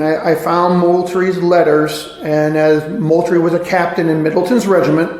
I found Moultrie's letters, and as Moultrie was a captain in Middleton's regiment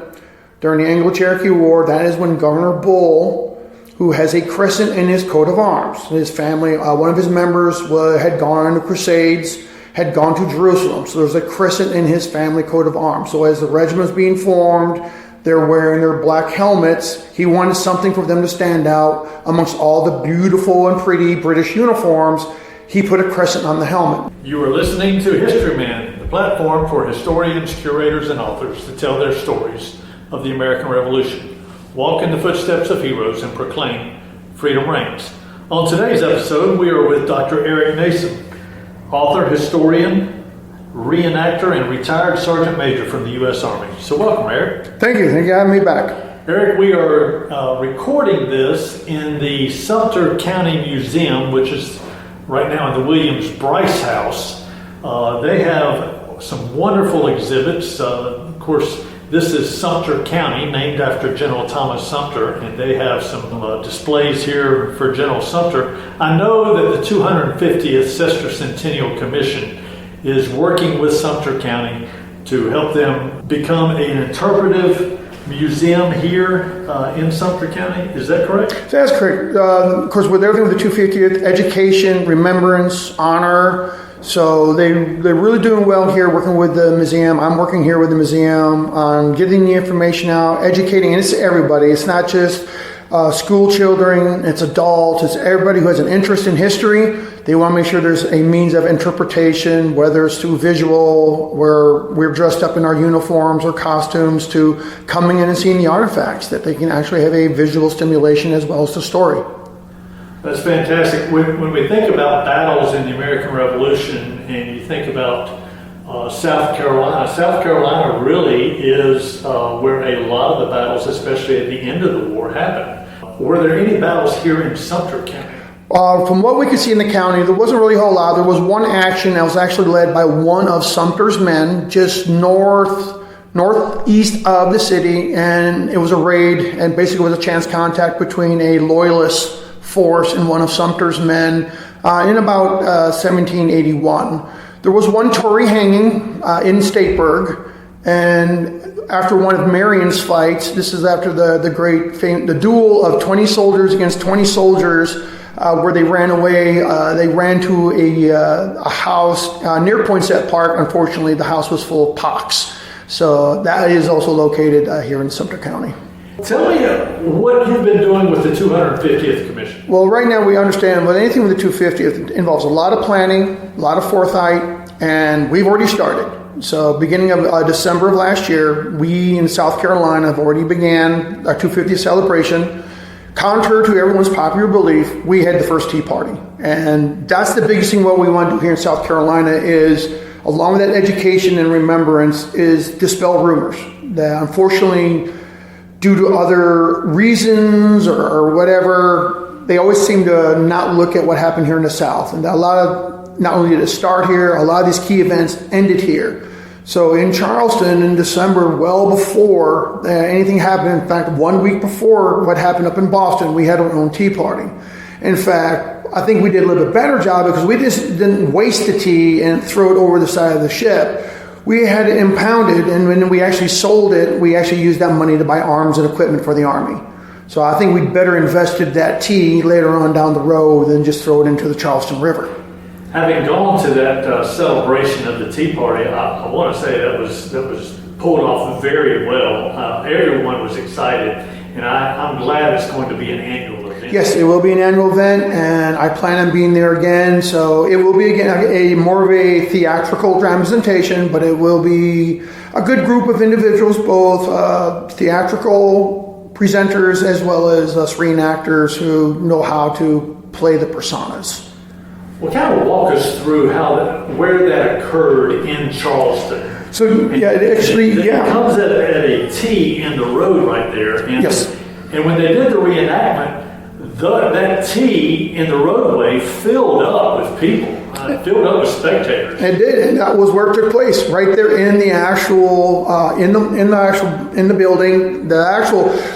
during the Anglo-Cherokee War, that is when Governor Bull, who has a crescent in his coat of arms, his family, one of his members had gone on the Crusades, had gone to Jerusalem, so there's a crescent in his family coat of arms. So as the regiment was being formed, they're wearing their black helmets. He wanted something for them to stand out amongst all the beautiful and pretty British uniforms. He put a crescent on the helmet. You are listening to Historyman, the platform for historians, curators, and authors to tell their stories of the American Revolution. Walk in the footsteps of heroes and proclaim freedom reigns. On today's episode, we are with Dr. Erick Nason, author, historian, reenactor, and retired Sergeant Major from the U.S. Army. So welcome, Erick. Thank you. Thank you for having me back. Erick, we are recording this in the Sumter County Museum, which is right now in the Williams Bryce House. They have some wonderful exhibits. Of course, this is Sumter County, named after General Thomas Sumter, and they have some displays here for General Sumter. I know that the 250th Sesquicentennial Commission is working with Sumter County to help them become an interpretive museum here in Sumter County. Is that correct? That's correct. Of course, with everything with the 250th, education, remembrance, honor. So they're really doing well here working with the museum. I'm working here with the museum on getting the information out, educating, and it's everybody. It's not just school children, it's adults, it's everybody who has an interest in history. They want to make sure there's a means of interpretation, whether it's through visual, where we're dressed up in our uniforms or costumes, to coming in and seeing the artifacts, that they can actually have a visual stimulation as well as the story. That's fantastic. When we think about battles in the American Revolution and you think about South Carolina really is where a lot of the battles, especially at the end of the war, happened. Were there any battles here in Sumter County? From what we could see in the county, there wasn't really a whole lot. There was one action that was actually led by one of Sumter's men just northeast of the city, and it was a raid, and basically it was a chance contact between a loyalist force and one of Sumter's men in about 1781. There was one Tory hanging in Stateburg, and after one of Marion's fights, this is after the duel of 20 soldiers against 20 soldiers, where they ran away. They ran to a house near Poinsett Park. Unfortunately, the house was full of pox. So that is also located here in Sumter County. Tell me what you've been doing with the 250th Commission. Well, right now we understand with anything with the 250th, it involves a lot of planning, a lot of foresight, and we've already started. So beginning of December of last year, we in South Carolina have already began our 250th celebration. Contrary to everyone's popular belief, we had the first Tea Party. And that's the biggest thing what we want to do here in South Carolina is, along with that education and remembrance, is dispel rumors that unfortunately, due to other reasons or whatever, they always seem to not look at what happened here in the South. And a lot of, not only did it start here, a lot of these key events ended here. So in Charleston in December, well before anything happened, in fact, 1 week before what happened up in Boston, we had our own Tea Party. In fact, I think we did a little bit better job because we just didn't waste the tea and throw it over the side of the ship. We had it impounded, and when we actually sold it, we actually used that money to buy arms and equipment for the Army. So I think we'd better invested that tea later on down the road than just throw it into the Charleston River. Having gone to that celebration of the Tea Party, I want to say that was pulled off very well. Everyone was excited, and I'm glad it's going to be an annual event. Yes, it will be an annual event, and I plan on being there again. So it will be again a more of a theatrical representation, but it will be a good group of individuals, both theatrical presenters as well as us reenactors who know how to play the personas. Well, kind of walk us through where that occurred in Charleston. So yeah, it comes at a T in the road right there. And, yes. And when they did the reenactment, that T in the roadway filled up with people, filled up with spectators. It did, and that was where it took place, right there in the actual, in the building.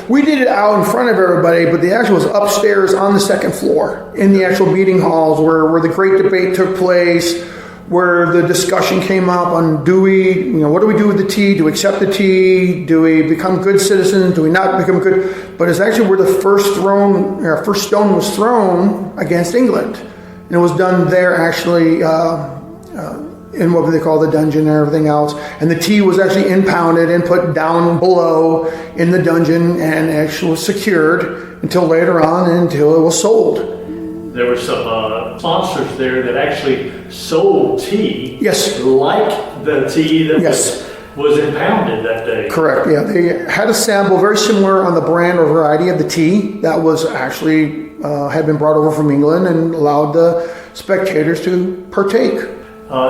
We did it out in front of everybody, but the actual was upstairs on the second floor in the actual meeting halls where the great debate took place, where the discussion came up on what do we do with the tea? Do we accept the tea? Do we become good citizens? Do we not become good? But it's actually where the first stone was thrown against England. And it was done there actually in what they call the dungeon and everything else. And the tea was actually impounded and put down below in the dungeon and actually was secured until later on, until it was sold. There were some sponsors there that actually sold tea. Yes. Like the tea that Yes. was impounded that day. Correct, yeah. They had a sample very similar on the brand or variety of the tea that was actually had been brought over from England and allowed the spectators to partake.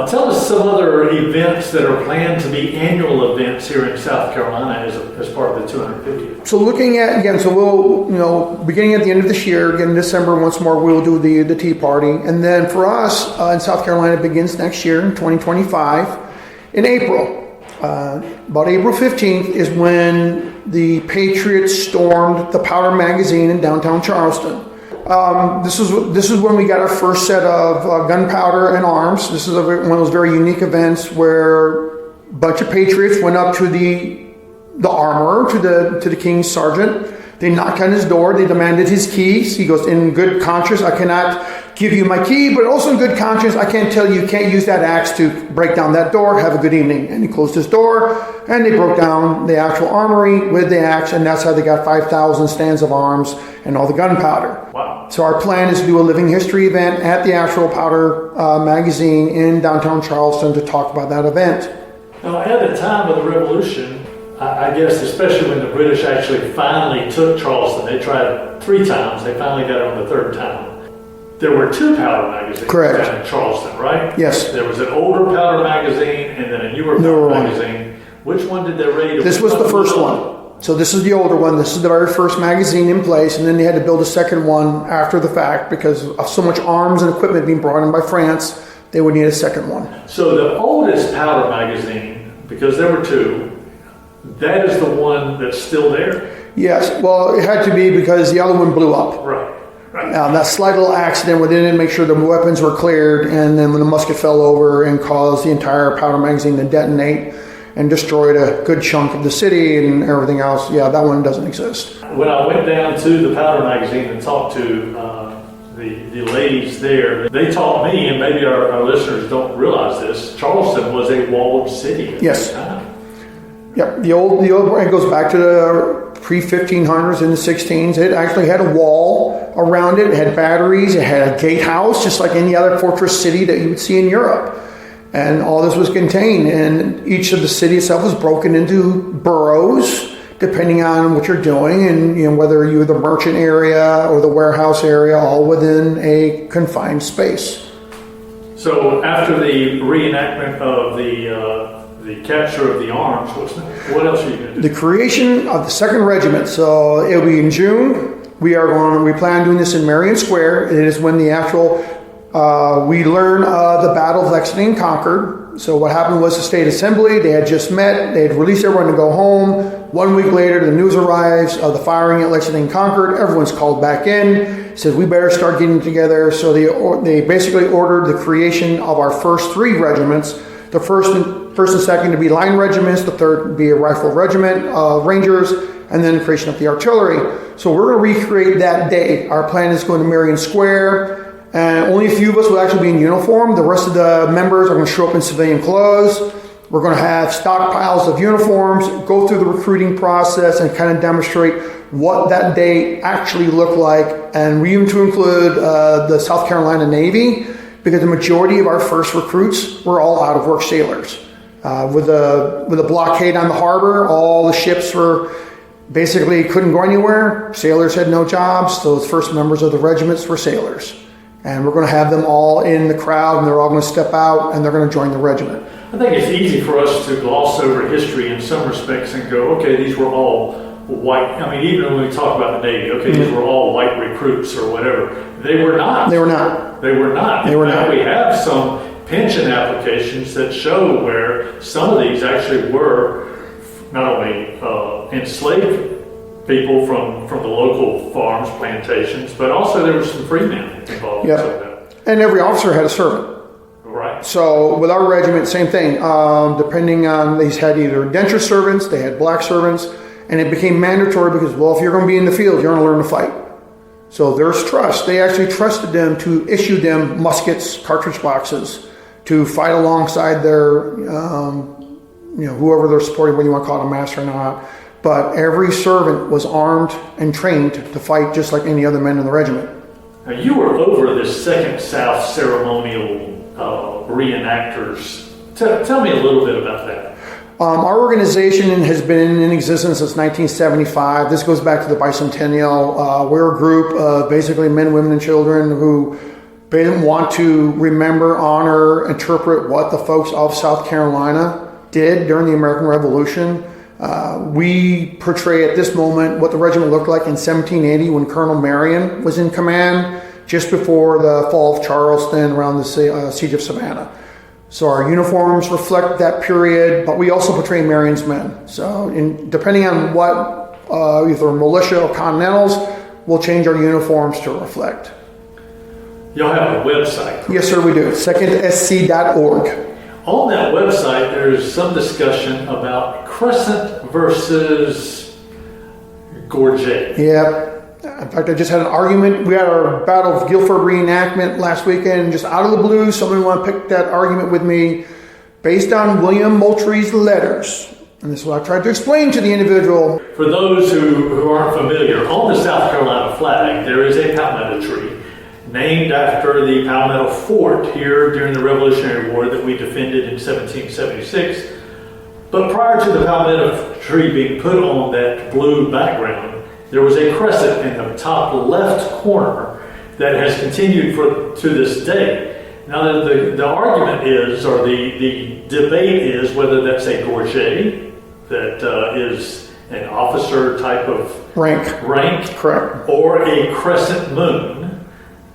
Tell us some other events that are planned to be annual events here in South Carolina as part of the 250th. So looking at, again, so we'll, beginning at the end of this year, again, in December, once more, we'll do the Tea Party. And then for us, in South Carolina, it begins next year in 2025 in April. About April 15th is when the Patriots stormed the Powder Magazine in downtown Charleston. This is when we got our first set of gunpowder and arms. This is one of those very unique events where a bunch of patriots went up to the armorer, to the king's sergeant. They knocked on his door. They demanded his keys. He goes, in good conscience, I cannot give you my key, but also in good conscience, I can't tell you can't use that axe to break down that door. Have a good evening. And he closed his door, and they broke down the actual armory with the axe, and that's how they got 5,000 stands of arms and all the gunpowder. Wow. So our plan is to do a living history event at the actual Powder Magazine in downtown Charleston to talk about that event. Now, at the time of the Revolution, I guess especially when the British actually finally took Charleston, they tried 3 times, they finally got it on the 3rd time. There were 2 powder magazines Correct. down in Charleston, right? Yes. There was an older powder magazine and then a newer powder magazine. Which one did they raid? This was the first one. So this is the older one. This is the very first magazine in place, and then they had to build a second one after the fact because of so much arms and equipment being brought in by France. They would need a second one. So the oldest powder magazine, because there were 2, that is the one that's still there? Yes. Well, it had to be because the other one blew up. Right. That slight little accident where they didn't make sure the weapons were cleared, and then when the musket fell over and caused the entire powder magazine to detonate and destroyed a good chunk of the city and everything else, yeah, that one doesn't exist. When I went down to the powder magazine and talked to the ladies there, they taught me, and maybe our listeners don't realize this, Charleston was a walled city at that time. Yep, the old it goes back to the pre-1500s in the 16s. It actually had a wall around it. It had batteries. It had a gatehouse, just like any other fortress city that you would see in Europe. And all this was contained. And each of the city itself was broken into boroughs, depending on what you're doing, and whether you're the merchant area or the warehouse area, all within a confined space. So after the reenactment of the capture of the arms, what else are you going to do? The creation of the 2nd Regiment. So it'll be in June. We plan on doing this in Marion Square. It is when the actual, we learn the Battle of Lexington and Concord. So what happened was the State Assembly, they had just met, they had released everyone to go home. 1 week later, the news arrives of the firing at Lexington and Concord. Everyone's called back in, says we better start getting together. So they basically ordered the creation of our first 3 regiments. The first and second to be line regiments, the third would be a rifle regiment, Rangers, and then the creation of the artillery. So we're going to recreate that day. Our plan is going to Marion Square, and only a few of us will actually be in uniform. The rest of the members are going to show up in civilian clothes. We're going to have stockpiles of uniforms, go through the recruiting process, and kind of demonstrate what that day actually looked like. And we even to include the South Carolina Navy, because the majority of our first recruits were all out-of-work sailors. With a blockade on the harbor, all the ships were basically couldn't go anywhere. Sailors had no jobs, so the first members of the regiments were sailors. And we're going to have them all in the crowd, and they're all going to step out, and they're going to join the regiment. I think it's easy for us to gloss over history in some respects and go, okay, these were all white. I mean, even when we talk about the Navy, okay, these were all white recruits or whatever. They were not. They were not. They were not. They were not. We have some pension applications that show where some of these actually were not only enslaved people from the local farms, plantations, but also there were some free men involved. Yeah. And every officer had a servant. Right. So with our regiment, same thing. Depending on, they had either indentured servants, they had black servants, and it became mandatory because, well, if you're going to be in the field, you're going to learn to fight. So there's trust. They actually trusted them to issue them muskets, cartridge boxes, to fight alongside their, whoever they're supporting, whether you want to call it a master or not. But every servant was armed and trained to fight just like any other men in the regiment. Now, you were over this Second South ceremonial reenactors. Tell me a little bit about that. Our organization has been in existence since 1975. This goes back to the bicentennial. We're a group of basically men, women, and children who want to remember, honor, interpret what the folks of South Carolina did during the American Revolution. We portray at this moment what the regiment looked like in 1780 when Colonel Marion was in command, just before the fall of Charleston, around the siege of Savannah. So our uniforms reflect that period, but we also portray Marion's men. So depending on what, either militia or continentals, we'll change our uniforms to reflect. Y'all have a website. Yes, sir, we do. secondsc.org. On that website, there's some discussion about crescent versus gorget. Yeah. In fact, I just had an argument. We had our Battle of Guilford reenactment last weekend. Just out of the blue, somebody wanted to pick that argument with me based on William Moultrie's letters. And this is what I tried to explain to the individual. For those who aren't familiar, on the South Carolina flag, there is a palmetto tree named after the Palmetto Fort here during the Revolutionary War that we defended in 1776. But prior to the palmetto tree being put on that blue background, there was a crescent in the top left corner that has continued to this day. Now the argument is, or the debate is, whether that's a gorget, that is an officer type of rank, correct, or a crescent moon.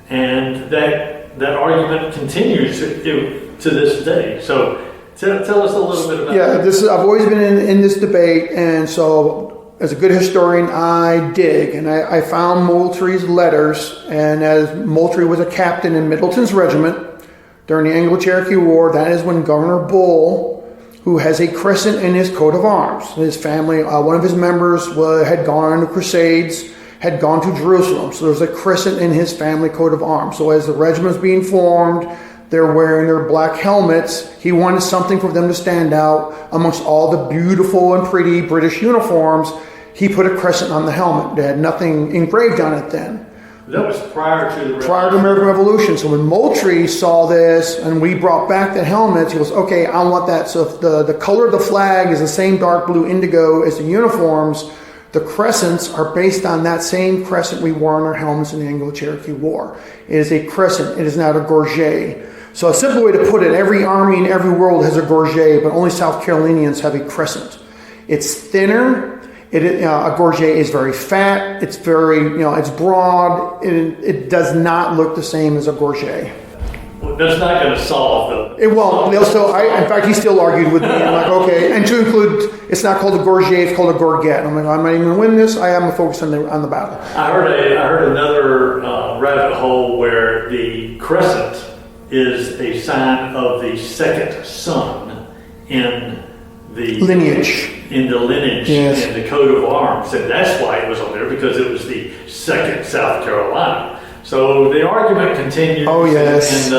And that argument continues to this day. So tell us a little bit about that. Yeah, I've always been in this debate, and so as a good historian, I dig, and I found Moultrie's letters, and as Moultrie was a captain in Middleton's regiment during the Anglo-Cherokee War, that is when Governor Bull, who has a crescent in his coat of arms, his family, one of his members had gone on the Crusades, had gone to Jerusalem. So there's a crescent in his family coat of arms. So as the regiment was being formed, they're wearing their black helmets. He wanted something for them to stand out amongst all the beautiful and pretty British uniforms. He put a crescent on the helmet. They had nothing engraved on it then. That was prior to the Prior to the American Revolution. So when Moultrie saw this and we brought back the helmets, he goes, okay, I want that. So if the color of the flag is the same dark blue indigo as the uniforms, the crescents are based on that same crescent we wore on our helmets in the Anglo-Cherokee War. It is a crescent. It is not a gorget. So a simple way to put it, every army in every world has a gorget, but only South Carolinians have a crescent. It's thinner. A gorget is very fat. It's very, it's broad. It does not look the same as a gorget. Well, that's not going to solve it won't. They'll still. In fact, he still argued with me. I'm like, okay. And to include, it's not called a gorget. It's called a gorget. I'm like, I'm not even going to win this. I am focused on the battle. I heard another rabbit hole where the crescent is a sign of the second son in the lineage. Yes. In the coat of arms, and that's why it was on there, because it was the second South Carolina. So the argument continues. Oh yes.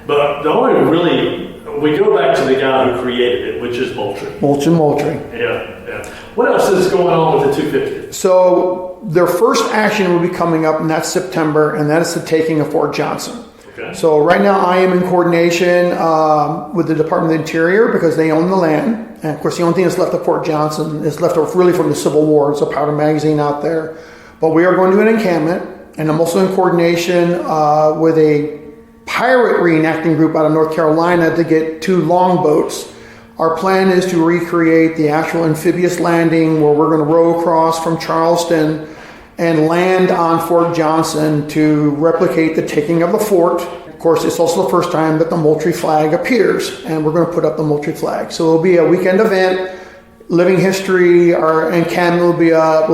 But the only we go back to the guy who created it, which is Moultrie. Moultrie. Yeah. What else is going on with the 250? So their first action will be coming up in that September, and that is the taking of Fort Johnson. Okay. So right now I am in coordination with the Department of the Interior because they own the land. And of course the only thing that's left of Fort Johnson is left really from the Civil War. It's a powder magazine out there. But we are going to do an encampment. And I'm also in coordination with a pirate reenacting group out of North Carolina to get 2 longboats. Our plan is to recreate the actual amphibious landing where we're going to row across from Charleston and land on Fort Johnson to replicate the taking of the fort. Of course, it's also the first time that the Moultrie flag appears, and we're going to put up the Moultrie flag. So it'll be a weekend event. Living history, our encampment will be up.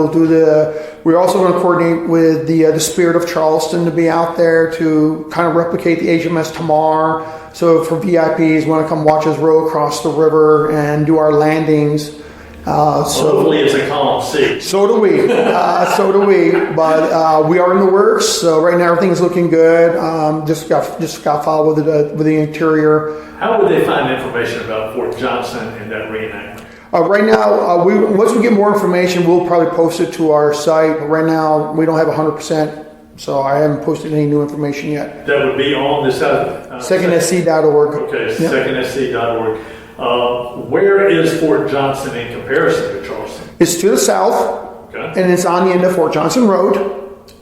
We're also going to coordinate with the Spirit of Charleston to be out there to kind of replicate the HMS Tamar. So for VIPs, want to come watch us row across the river and do our landings. So hopefully it's a calm sea. So do we. But we are in the works. So right now everything is looking good. Just got filed with the interior. How would they find information about Fort Johnson and that reenactment? Right now, once we get more information, we'll probably post it to our site. But right now, we don't have 100%. So I haven't posted any new information yet. That would be on the secondsc.org. Okay, yep. secondsc.org. Where is Fort Johnson in comparison to Charleston? It's to the south, okay, and it's on the end of Fort Johnson Road,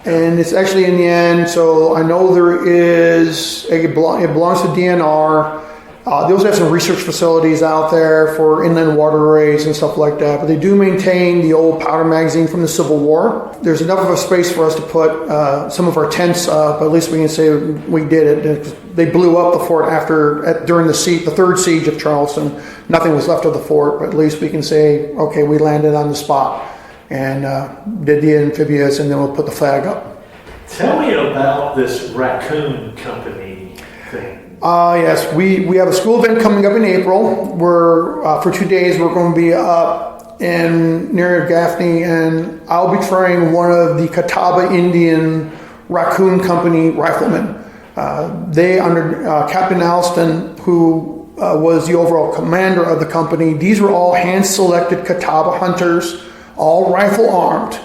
and it's actually in the end. So I know it belongs to DNR. They also have some research facilities out there for inland waterways and stuff like that. But they do maintain the old powder magazine from the Civil War. There's enough of a space for us to put some of our tents up. At least we can say we did it. They blew up the fort during the third siege of Charleston. Nothing was left of the fort, but at least we can say, okay, we landed on the spot and did the amphibious, and then we'll put the flag up. Tell me about this raccoon company thing. Yes, we have a school event coming up in April. For 2 days we're going to be up near Gaffney, and I'll be trying one of the Catawba Indian Raccoon Company riflemen. They under Captain Alston, who was the overall commander of the company. These were all hand-selected Catawba hunters, all rifle armed,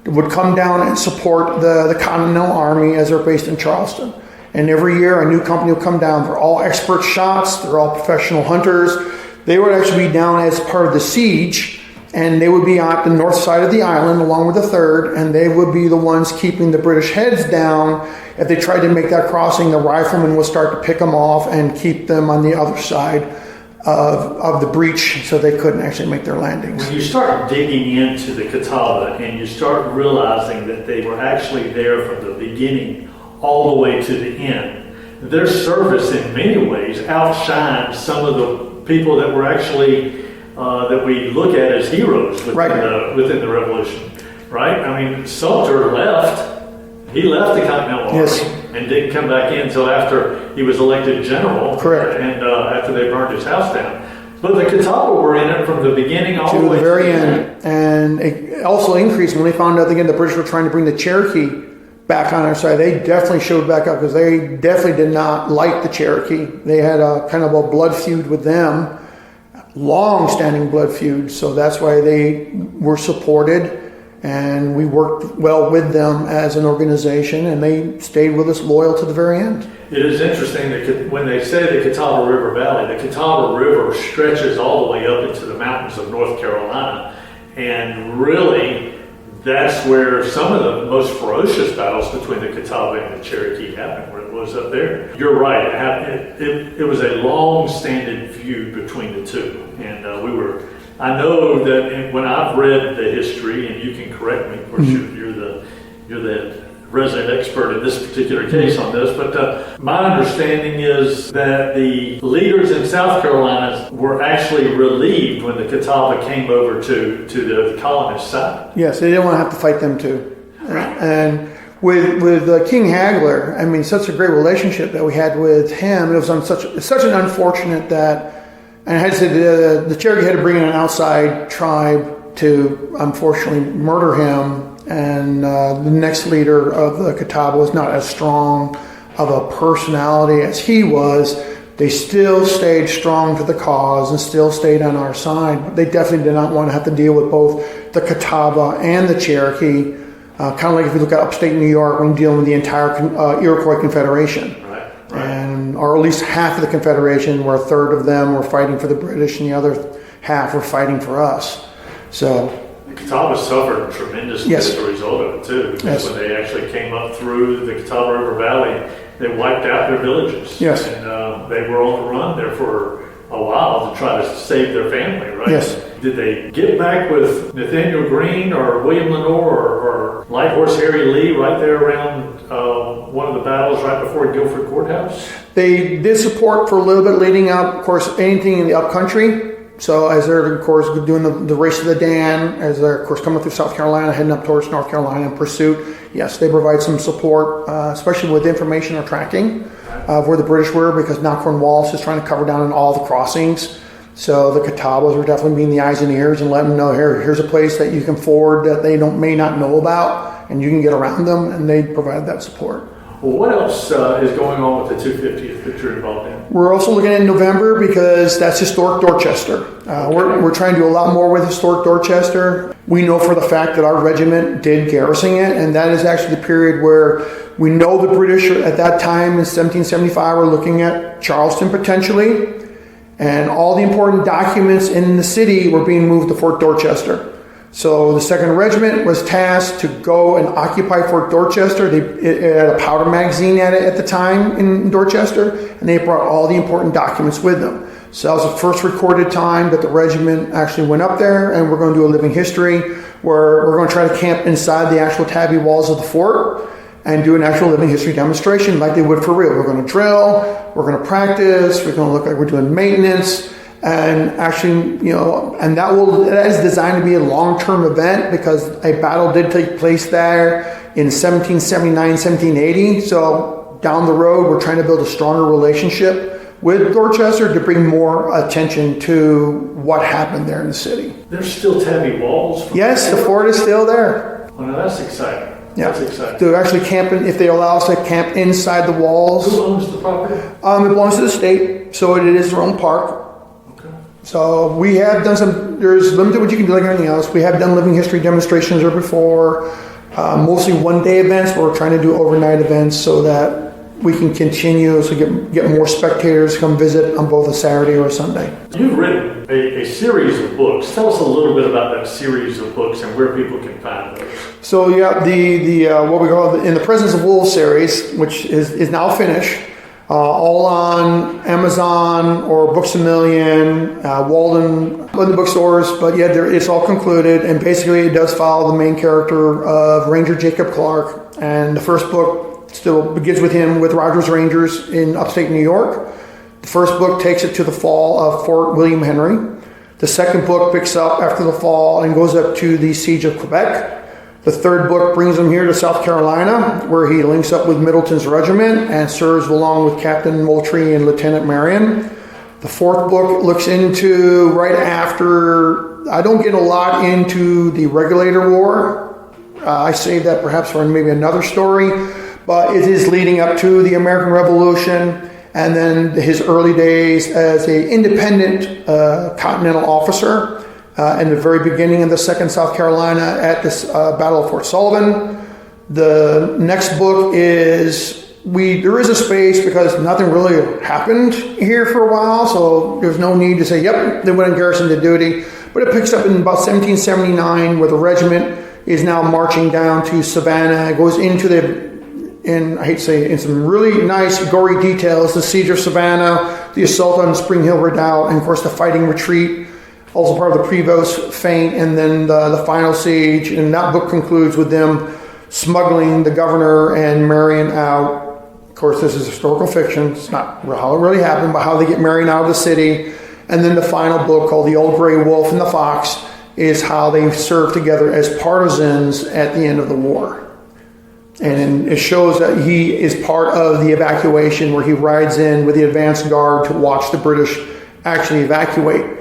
would come down and support the Continental Army as they're based in Charleston. And every year a new company will come down. They're all expert shots. They're all professional hunters. They would actually be down as part of the siege, and they would be on the north side of the island along with the 3rd, and they would be the ones keeping the British heads down. If they tried to make that crossing, the riflemen would start to pick them off and keep them on the other side of the breach so they couldn't actually make their landings. When you start digging into the Catawba and you start realizing that they were actually there from the beginning all the way to the end, their service in many ways outshines some of the people that were actually that we look at as heroes within the Revolution, right? I mean, Sumter left. He left the Continental Army and didn't come back in until after he was elected general. Correct. And after they burned his house down. But the Catawba were in it from the beginning all the way to the very end. And it also increased when they found out again the British were trying to bring the Cherokee back on our side. They definitely showed back up because they definitely did not like the Cherokee. They had a kind of a blood feud with them, long-standing blood feud. So that's why they were supported, and we worked well with them as an organization, and they stayed with us loyal to the very end. It is interesting that when they say the Catawba River Valley, the Catawba River stretches all the way up into the mountains of North Carolina, and really that's where some of the most ferocious battles between the Catawba and the Cherokee happened, where it was up there. You're right, it was a long-standing feud between the two, and I know that when I've read the history, and you can correct me, of course you're the resident expert in this particular case on this, but my understanding is that the leaders in South Carolina were actually relieved when the Catawba came over to the colonist side. Yes, they didn't want to have to fight them too. Right. And with King Hagler, I mean, such a great relationship that we had with him. It was such an unfortunate that, and I had to say the Cherokee had to bring in an outside tribe to unfortunately murder him. And the next leader of the Catawba was not as strong of a personality as he was. They still stayed strong to the cause and still stayed on our side. But they definitely did not want to have to deal with both the Catawba and the Cherokee. Kind of like if you look at upstate New York, when dealing with the entire Iroquois Confederation. Right. Or at least half of the Confederation, where a third of them were fighting for the British and the other half were fighting for us. So the Catawba suffered tremendously as a result of it too, because when they actually came up through the Catawba River Valley, they wiped out their villages. Yes. And they were on the run there for a while to try to save their family, right? Yes. Did they get back with Nathaniel Greene or William Lenore or Light Horse Harry Lee right there around one of the battles right before Guilford Courthouse? They did support for a little bit leading up, of course, anything in the upcountry. So as they're, of course, doing the race of the Dan, as they're, of course, coming through South Carolina, heading up towards North Carolina in pursuit, yes, they provide some support, especially with information or tracking. of where the British were, because now Cornwallis is trying to cover down on all the crossings. So the Catawbas are definitely being the eyes and ears and letting them know, here's a place that you can ford that they may not know about, and you can get around them, and they provide that support. Well, what else is going on with the 250th that you're involved in? We're also looking at November, because that's historic Dorchester. We're trying to do a lot more with historic Dorchester. We know for the fact that our regiment did garrison it, and that is actually the period where we know the British at that time in 1775 were looking at Charleston potentially, and all the important documents in the city were being moved to Fort Dorchester. So the 2nd Regiment was tasked to go and occupy Fort Dorchester. It had a powder magazine at it at the time in Dorchester, and they brought all the important documents with them. So that was the first recorded time that the regiment actually went up there, and we're going to do a living history where we're going to try to camp inside the actual tabby walls of the fort and do an actual living history demonstration like they would for real. We're going to drill, we're going to practice, we're going to look like we're doing maintenance. And actually, and that is designed to be a long-term event, because a battle did take place there in 1779, 1780. So down the road, we're trying to build a stronger relationship with Dorchester to bring more attention to what happened there in the city. There's still tabby walls? Yes, the fort is still there. Well, now that's exciting. Yeah. That's exciting. To actually camp, if they allow us to camp inside the walls. Who owns the property? It belongs to the state, so it is their own park. So we have done there's limited what you can do like anything else. We have done living history demonstrations there before, mostly one-day events. We're trying to do overnight events so that we can continue to get more spectators to come visit on both a Saturday or a Sunday. You've written a series of books. Tell us a little bit about that series of books and where people can find those. So yeah, the what we call In the Presence of Wolves series, which is now finished. All on Amazon or Books A Million, Walden, in the bookstores, but yeah, it's all concluded, and basically it does follow the main character of Ranger Jacob Clark, and the first book still begins with him with Rogers Rangers in upstate New York. The first book takes it to the fall of Fort William Henry. The second book picks up after the fall and goes up to the siege of Quebec. The third book brings him here to South Carolina, where he links up with Middleton's regiment and serves along with Captain Moultrie and Lieutenant Marion. The fourth book looks into right after. I don't get a lot into the Regulator War. I save that perhaps for maybe another story, but it is leading up to the American Revolution and then his early days as an independent Continental officer. In the very beginning of the 2nd South Carolina at this Battle of Fort Sullivan. The next book is, there is a space because nothing really happened here for a while, so there's no need to say, yep, they went in garrison to duty. But it picks up in about 1779 where the regiment is now marching down to Savannah. It goes into I hate to say it, in some really nice gory details, the siege of Savannah, the assault on Spring Hill Redoubt, and of course the fighting retreat. Also part of the Prevost feint, and then the final siege. And that book concludes with them smuggling the governor and Marion out. Of course, this is historical fiction. It's not how it really happened, but how they get Marion out of the city. And then the final book, called The Old Gray Wolf and the Fox, is how they served together as partisans at the end of the war. And it shows that he is part of the evacuation, where he rides in with the advance guard to watch the British actually evacuate.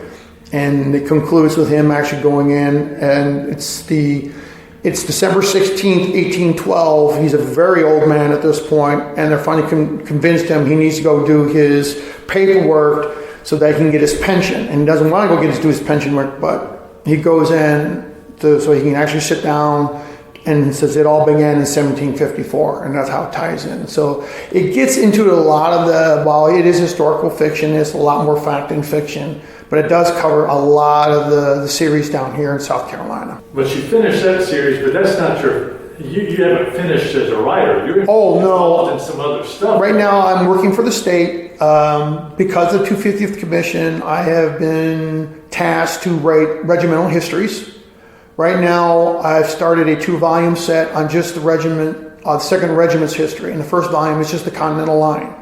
And it concludes with him actually going in, and it's December 16th, 1812. He's a very old man at this point, and they're finally convinced him he needs to go do his paperwork so that he can get his pension. And he doesn't want to go do his pension work, but he goes in so he can actually sit down, and says it all began in 1754, and that's how it ties in. So it gets into a lot of while it is historical fiction, it's a lot more fact than fiction. But it does cover a lot of the series down here in South Carolina. But you finished that series, but that's not you haven't finished as a writer. You're involved in some other stuff. Right now I'm working for the state. Because of the 250th Commission, I have been tasked to write regimental histories. Right now I've started a 2-volume set on just the regiment, the 2nd Regiment's history. And the first volume is just the Continental Line.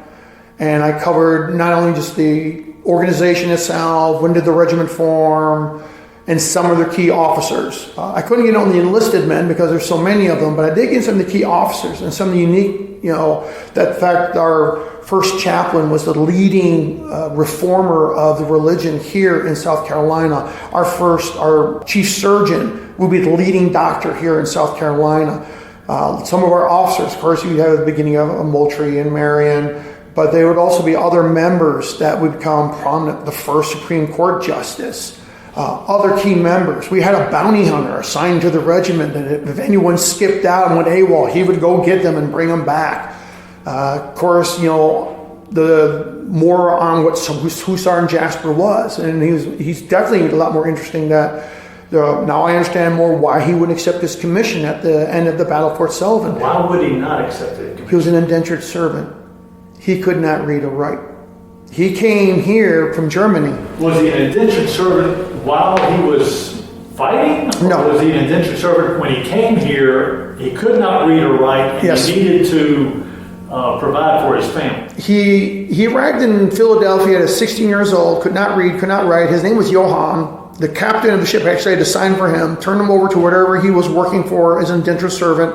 And I covered not only just the organization itself, when did the regiment form, and some of the key officers. I couldn't get on the enlisted men because there's so many of them, but I did get some of the key officers and some of the unique that fact our first chaplain was the leading reformer of the religion here in South Carolina. Our chief surgeon will be the leading doctor here in South Carolina. Some of our officers, of course, you have at the beginning of Moultrie and Marion, but there would also be other members that would become prominent. The first Supreme Court justice, other key members. We had a bounty hunter assigned to the regiment, and if anyone skipped out and went AWOL, he would go get them and bring them back. Of course, the more on who Sergeant Jasper was, and he's definitely a lot more interesting. Now I understand more why he wouldn't accept his commission at the end of the Battle of Fort Sullivan. Why would he not accept it? He was an indentured servant. He could not read or write. He came here from Germany. Was he an indentured servant while he was fighting? No. Or was he an indentured servant when he came here? He could not read or write, and Yes. he needed to provide for his family. He arrived in Philadelphia at 16 years old, could not read, could not write. His name was Johann. The captain of the ship actually had to sign for him, turn him over to whatever he was working for as an indentured servant.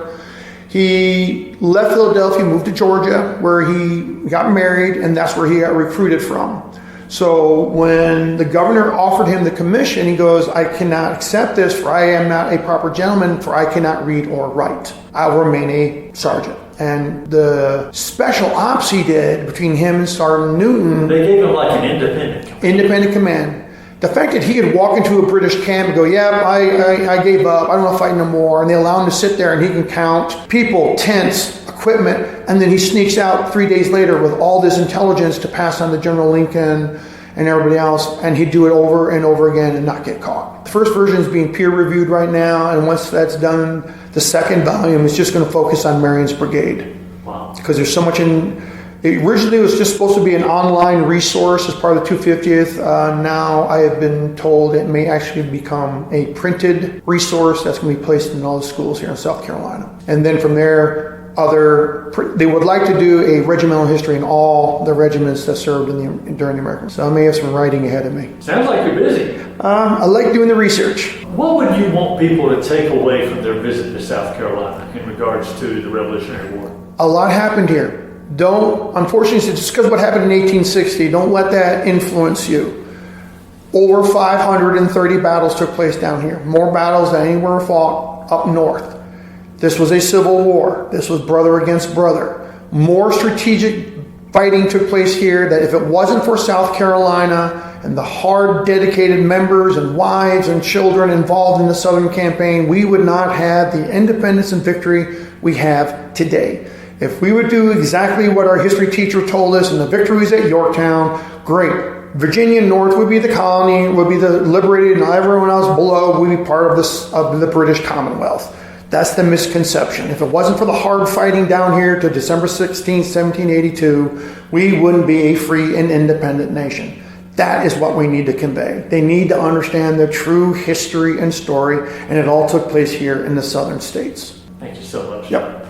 He left Philadelphia, moved to Georgia, where he got married, and that's where he got recruited from. So when the governor offered him the commission, he goes, I cannot accept this, for I am not a proper gentleman, for I cannot read or write. I will remain a sergeant. And the special ops he did between him and Sergeant Newton, They gave him like an independent command. The fact that he could walk into a British camp and go, I gave up, I don't want to fight no more, and they allow him to sit there and he can count people, tents, equipment, and then he sneaks out 3 days later with all this intelligence to pass on to General Lincoln and everybody else, and he'd do it over and over again and not get caught. The first version is being peer reviewed right now, and once that's done, the second volume is just going to focus on Marion's Brigade. Wow. Because there's so much originally it was just supposed to be an online resource as part of the 250th. Now I have been told it may actually become a printed resource that's going to be placed in all the schools here in South Carolina. And then from there, they would like to do a regimental history in all the regiments that served during the American. So I may have some writing ahead of me. Sounds like you're busy. I like doing the research. What would you want people to take away from their visit to South Carolina in regards to the Revolutionary War? A lot happened here. Unfortunately, just because of what happened in 1860, don't let that influence you. Over 530 battles took place down here. More battles than anywhere fought up north. This was a civil war. This was brother against brother. More strategic fighting took place here that if it wasn't for South Carolina and the hard, dedicated members and wives and children involved in the Southern campaign, we would not have the independence and victory we have today. If we would do exactly what our history teacher told us and the victories at Yorktown, great. Virginia North would be the colony, would be the liberated, and everyone else below would be part of the British Commonwealth. That's the misconception. If it wasn't for the hard fighting down here to December 16, 1782, we wouldn't be a free and independent nation. That is what we need to convey. They need to understand the true history and story, and it all took place here in the southern states. Thank you so much. Yep.